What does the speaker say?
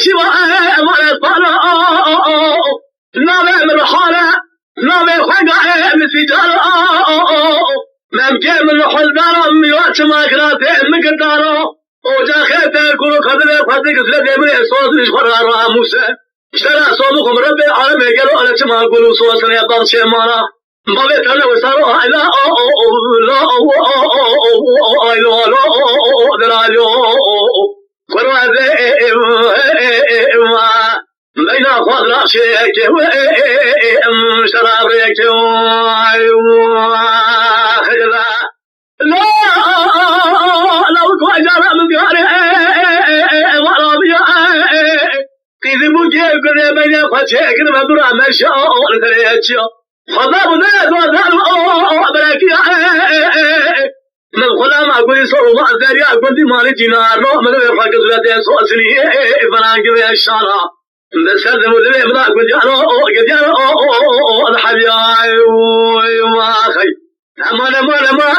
شبا أمانة طالع نامي من حالة نامي خقع مسجارة ممكن من حلدارة ميوات ما كراتي مقدارة وجا خيبتا يقولوا خذلي فاتك سلدي من صوت الشفرار موسى اشترى صومكم ربي عالمي قالوا أنا كما أقولوا صوصني أبضل شيء مانا بابي تلا وصاروا لا لا قروا بين خضراء شيك شرابيك لا لو كوجر من دياري ورابي كذي مجيب كذي بين فتشيك المدرة مشاء الثريتشا خضاب ذات وذات أبرك من خلا ما أقول صور ما أزدري أقول دي مالي جنار ما من يفرق زلتي صوصني فلان كذي الشارع بس هذا مدري بلا أقول جانا الحبياي وما خي أما لما لما